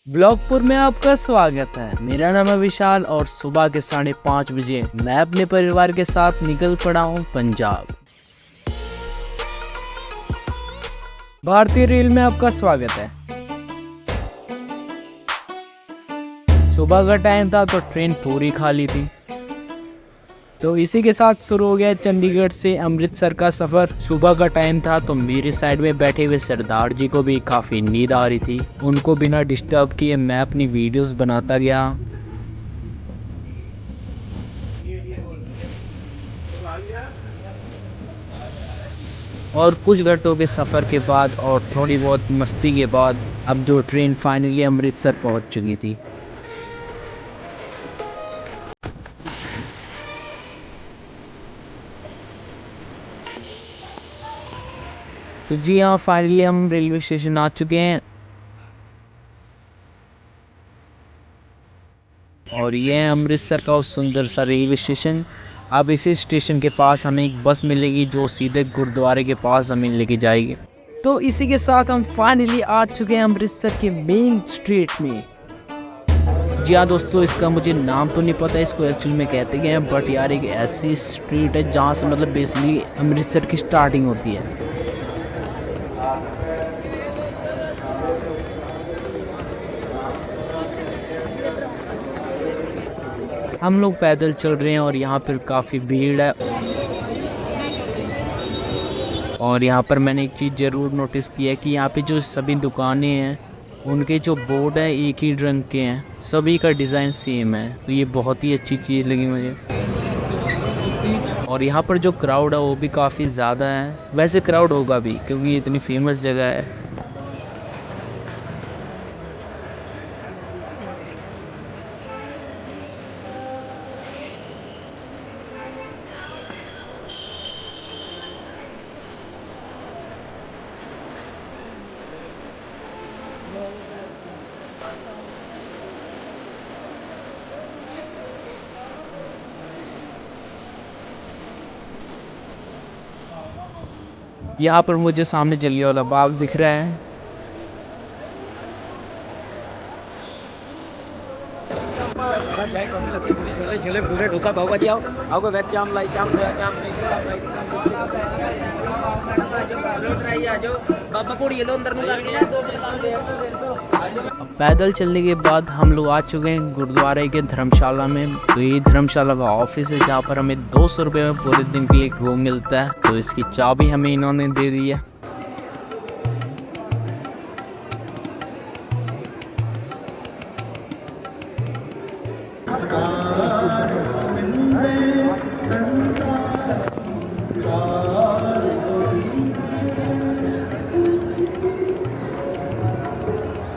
ब्लॉगपुर में आपका स्वागत है। मेरा नाम है विशाल और सुबह के 5:30 बजे मैं अपने परिवार के साथ निकल पड़ा हूँ पंजाब। भारतीय रेल में आपका स्वागत है। सुबह का टाइम था तो ट्रेन पूरी खाली थी, तो इसी के साथ शुरू हो गया चंडीगढ़ से अमृतसर का सफ़र। सुबह का टाइम था तो मेरे साइड में बैठे हुए सरदार जी को भी काफ़ी नींद आ रही थी। उनको बिना डिस्टर्ब किए मैं अपनी वीडियोस बनाता गया। और कुछ घंटों के सफ़र के बाद और थोड़ी बहुत मस्ती के बाद अब जो ट्रेन फाइनली अमृतसर पहुंच चुकी थी। तो जी हाँ, फाइनली हम रेलवे स्टेशन आ चुके हैं और ये है अमृतसर का उस सुंदर सा रेलवे स्टेशन। अब इसी स्टेशन के पास हमें एक बस मिलेगी जो सीधे गुरुद्वारे के पास हमें लेके जाएगी। तो इसी के साथ हम फाइनली आ चुके हैं अमृतसर के मेन स्ट्रीट में। जी हाँ दोस्तों, इसका मुझे नाम तो नहीं पता इसको एक्चुअली में कहते क्या हैं, बट यार एक ऐसी स्ट्रीट है जहाँ से मतलब बेसिकली अमृतसर की स्टार्टिंग होती है। हम लोग पैदल चल रहे हैं और यहाँ पर काफ़ी भीड़ है। और यहाँ पर मैंने एक चीज़ ज़रूर नोटिस की है कि यहाँ पे जो सभी दुकानें हैं उनके जो बोर्ड है एक ही रंग के हैं, सभी का डिज़ाइन सेम है। तो ये बहुत ही अच्छी चीज़ लगी मुझे। और यहाँ पर जो क्राउड है वो भी काफ़ी ज़्यादा है। वैसे क्राउड होगा भी क्योंकि ये इतनी फेमस जगह है। यहाँ पर मुझे सामने जलियांवाला बाग दिख रहा है। छोले भटूरे डोसा पाव भाजी आओ वेज चाम लाई चाम चाम अब पैदल चलने के बाद हम लोग आ चुके हैं गुरुद्वारे के धर्मशाला में। तो ये धर्मशाला का ऑफिस है जहाँ पर हमें 200 रुपये में पूरे दिन के लिए एक रूम मिलता है। तो इसकी चाबी हमें इन्होंने दे दी है।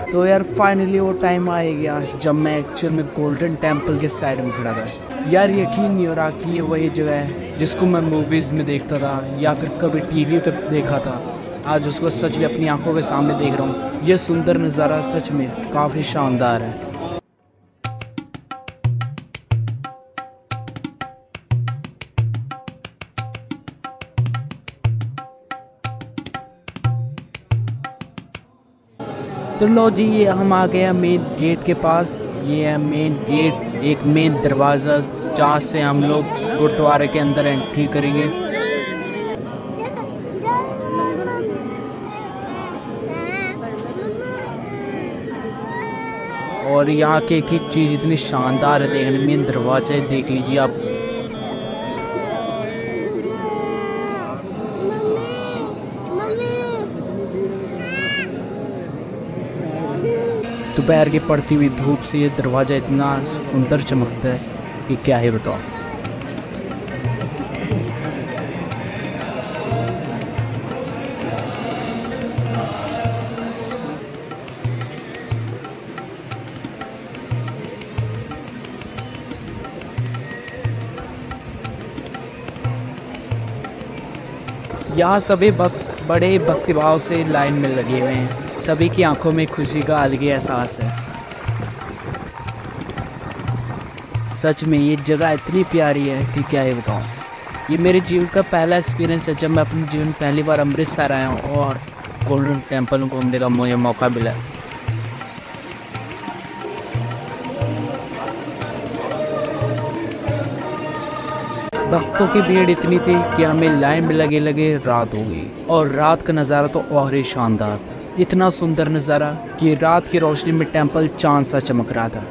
तो यार फाइनली वो टाइम आ गया जब मैं एक्चुअल में गोल्डन टेम्पल के साइड में खड़ा था। यार यकीन नहीं हो रहा कि ये वही जगह है जिसको मैं मूवीज़ में देखता था या फिर कभी टीवी पे देखा था। आज उसको सच में अपनी आंखों के सामने देख रहा हूँ। ये सुंदर नज़ारा सच में काफ़ी शानदार है। तो लो जी, ये हम आ गए हैं मेन गेट के पास। ये है मेन गेट, एक मेन दरवाज़ा जहाँ से हम लोग गुरुद्वारे के अंदर एंट्री करेंगे। और यहाँ की एक एक चीज़ इतनी शानदार है देखने में। दरवाजे देख लीजिए आप। दोपहर की पड़ती हुई धूप से ये दरवाज़ा इतना सुंदर चमकता है कि क्या ही बताओ। यहाँ सभी भक्त बड़े भक्तिभाव से लाइन में लगे हुए हैं। सभी की आंखों में खुशी का अलग ही एहसास है। सच में ये जगह इतनी प्यारी है कि क्या ही बताऊँ। ये मेरे जीवन का पहला एक्सपीरियंस है जब मैं अपने जीवन पहली बार अमृतसर आया हूँ और गोल्डन टेम्पल घूमने का मुझे मौका मिला। भक्तों की भीड़ इतनी थी कि हमें लाइन में लगे लगे रात हो गई, और रात का नज़ारा तो और ही शानदार था। इतना सुंदर नज़ारा कि रात की रोशनी में टेंपल चांद सा चमक रहा था।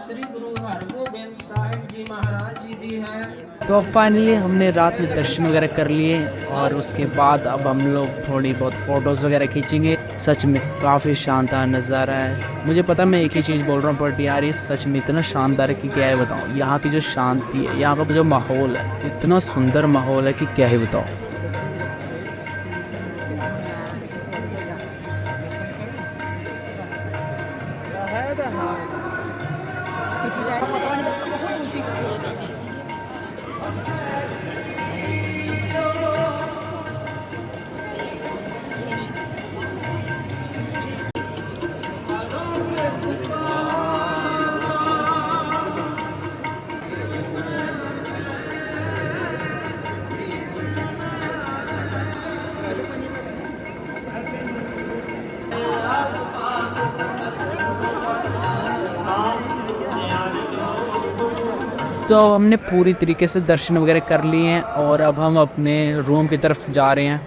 श्री गुरु हरगोबिंद साहिब जी महाराज जी दी है। तो अब फाइनली हमने रात में दर्शन वगैरह कर लिए, और उसके बाद अब हम लोग थोड़ी बहुत फ़ोटोज़ वगैरह खींचेंगे। सच में काफ़ी शानदार नज़ारा है। मुझे पता मैं एक ही चीज़ बोल रहा हूँ, बट यार ये सच में इतना शानदार है कि क्या ही बताऊँ। यहाँ की जो शांति है, यहाँ का जो माहौल है, इतना सुंदर माहौल है कि क्या ही बताऊँ। तो अब हमने पूरी तरीके से दर्शन वगैरह कर लिए हैं, और अब हम अपने रूम की तरफ जा रहे हैं।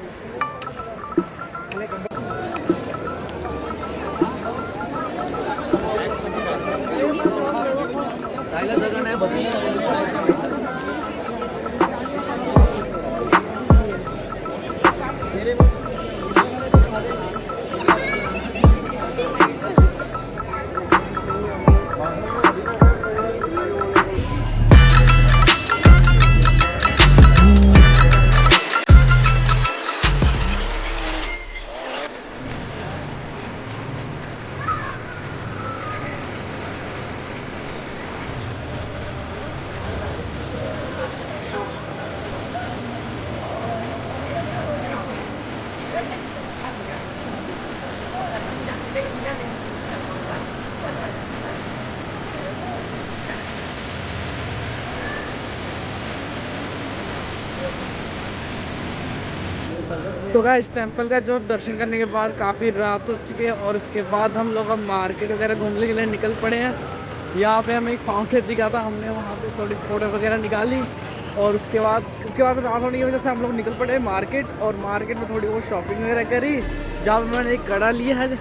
तो गाइस टेंपल का जो दर्शन करने के बाद काफ़ी रात हो चुकी है, और उसके बाद हम लोग अब मार्केट वगैरह घूमने के लिए निकल पड़े हैं। यहाँ पे हमें एक फाउंटेन दिखा था, हमने वहाँ पे थोड़ी फ़ोटो वगैरह निकाली, और उसके बाद रात होने की वजह से हम लोग निकल पड़े मार्केट, और मार्केट में थोड़ी बहुत शॉपिंग वगैरह करी, जहाँ पर मैंने एक कड़ा लिया है।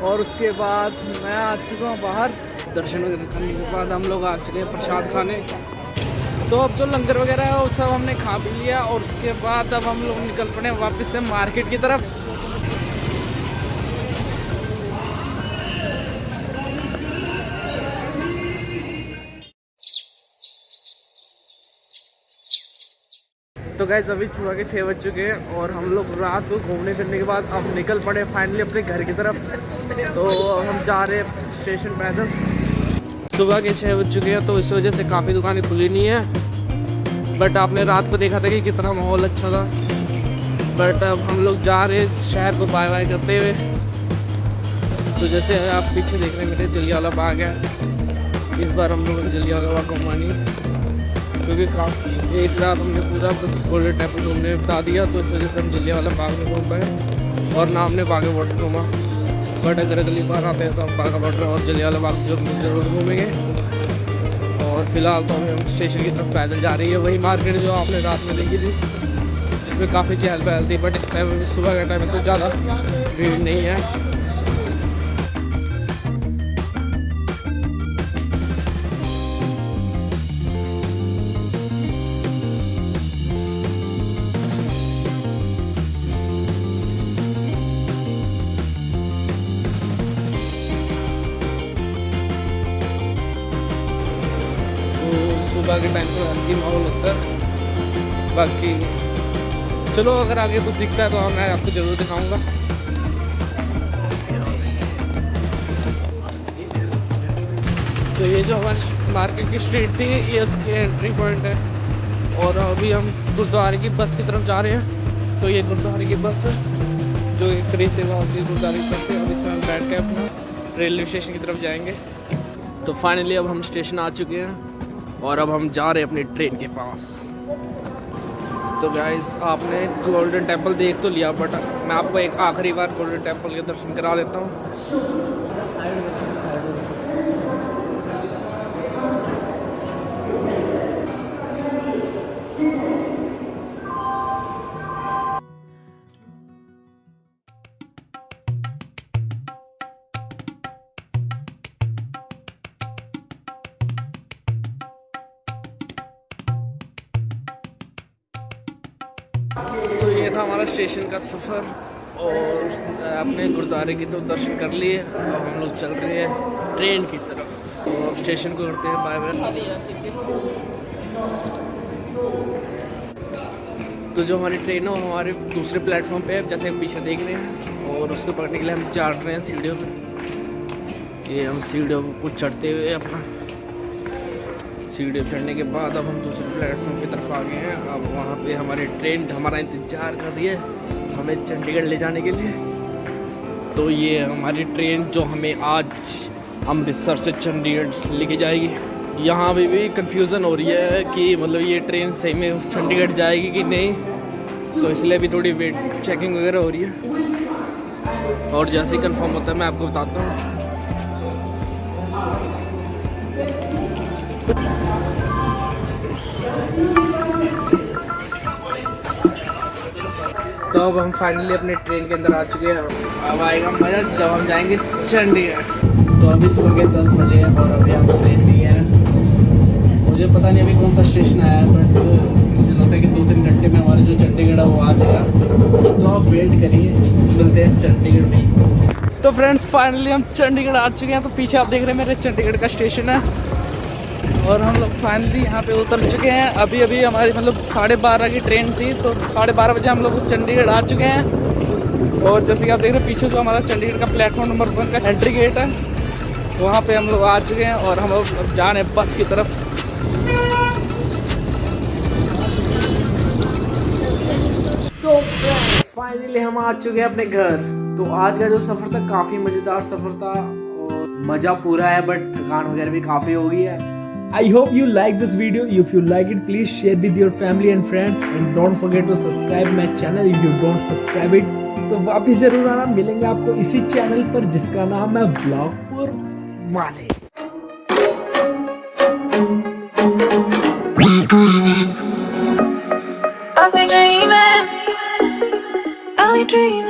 और उसके बाद मैं आ चुका हूँ बाहर। दर्शन वगैरह करने के बाद हम लोग आ चुके हैं प्रसाद खाने। तो अब जो लंगर वगैरह है वो सब हमने खा पी लिया, और उसके बाद अब हम लोग निकल पड़े वापस से मार्केट की तरफ। तो गाइस अभी सुबह के 6 बज चुके हैं, और हम लोग रात को घूमने फिरने के बाद अब निकल पड़े फाइनली अपने घर की तरफ। तो हम जा रहे हैं स्टेशन पैदल। सुबह के 6 बज चुके हैं, तो इस वजह से काफ़ी दुकानें खुली नहीं है, बट आपने रात को देखा था कि कितना माहौल अच्छा था। बट अब हम लोग जा रहे हैं शहर को बाय बाय करते हुए। तो जैसे आप पीछे देख रहे हैं मेरे जलियांवाला बाग है। इस बार हम लोगों ने जलियांवाला बाग घुमानी, क्योंकि काफ़ी एक रात हमने पूरा गोल्डन टेम्पल घूमने बता दिया, तो इस वजह से हम जलियांवाला बाग में घूम पाए, और ना हमने बाघा बॉर्डर घूमा। बट अगर अगली बार आते हैं तो हम बाघा बॉर्डर और जलियांवाला बाग जरूर घूमेंगे। और फिलहाल तो हम स्टेशन की तरफ पैदल जा रही है, वही मार्केट जो आपने रात में देखी थी, जिसमें काफ़ी चहल पहल थी। बट इस टाइम सुबह के टाइम में तो ज़्यादा भीड़ नहीं है। सुबह के टाइम तो हल्की माहौल होता है। बाकी चलो अगर आगे कुछ दिखता है तो मैं आपको ज़रूर दिखाऊंगा। तो ये जो हमारी मार्केट की स्ट्रीट थी, ये इसके एंट्री पॉइंट है, और अभी हम गुरुद्वारे की बस की तरफ जा रहे हैं। तो ये गुरुद्वारे की बस है जो एक फ्री सेवा होती है गुरुद्वारे की तरफ से। अब इसमें हम बैठ के अपना रेलवे स्टेशन की तरफ जाएंगे। तो फाइनली अब हम स्टेशन आ चुके हैं, और अब हम जा रहे हैं अपनी ट्रेन के पास। तो गाइस आपने गोल्डन टेम्पल देख तो लिया, बट मैं आपको एक आखिरी बार गोल्डन टेम्पल के दर्शन करा देता हूँ। तो ये था हमारा स्टेशन का सफ़र, और अपने गुरुद्वारे की तो दर्शन कर लिए। अब हम लोग चल रहे हैं ट्रेन की तरफ, तो अब स्टेशन को करते हैं बाय बाय। तो जो हमारी ट्रेन है वो हमारे दूसरे प्लेटफॉर्म पे है, जैसे हम पीछे देख रहे हैं, और उसको पकड़ने के लिए हम चढ़ रहे हैं सीढ़ियों पे। ये हम सीढ़ियों को चढ़ते हुए अपना सीढ़ी चढ़ने के बाद अब हम दूसरे प्लेटफॉर्म की तरफ आ गए हैं। अब वहाँ पे हमारी ट्रेन हमारा इंतज़ार कर रही है हमें चंडीगढ़ ले जाने के लिए। तो ये हमारी ट्रेन जो हमें आज अमृतसर से चंडीगढ़ लेके जाएगी। यहाँ भी कंफ्यूजन हो रही है कि मतलब ये ट्रेन सही में चंडीगढ़ जाएगी कि नहीं, तो इसलिए भी थोड़ी वेट चेकिंग वगैरह हो रही है, और जैसे ही कंफर्म होता है मैं आपको बताता हूँ। तो अब हम फाइनली अपने ट्रेन के अंदर आ चुके हैं। अब आएगा मज़ा जब हम जाएंगे चंडीगढ़। तो अभी सुबह के 10 बजे हैं और अभी हम ट्रेन में हैं। मुझे पता नहीं अभी कौन सा स्टेशन आया है, बट मुझे लगता है कि 2-3 घंटे में हमारे जो चंडीगढ़ है वो आ जाएगा। तो आप वेट करिए, मिलते हैं चंडीगढ़ में। तो फ्रेंड्स फाइनली हम चंडीगढ़ आ चुके हैं। तो पीछे आप देख रहे हैं मेरे चंडीगढ़ का स्टेशन है, और हम लोग फाइनली यहाँ पे उतर चुके हैं। अभी अभी हमारी मतलब 12:30 की ट्रेन थी, तो 12:30 बजे हम लोग चंडीगढ़ आ चुके हैं। और जैसे कि आप देख रहे हैं पीछे जो हमारा चंडीगढ़ का प्लेटफॉर्म नंबर 1 का एंट्री गेट है, वहाँ पे हम लोग आ चुके हैं और हम लोग अब जा रहे हैं बस की तरफ। तो फाइनली हम आ चुके हैं अपने घर। तो आज का जो सफ़र था काफ़ी मज़ेदार सफ़र था, और मज़ा पूरा है, बट थकान वगैरह भी काफ़ी हो गई है। I hope you like this video. If you like it, please share with your family and friends, and don't forget to subscribe my channel if you don't subscribe it. तो वापस जरूर आना, मिलेंगे आपको इसी चैनल पर जिसका नाम है व्लॉगपुर वाले। I'll be dreaming, I'll be dreaming.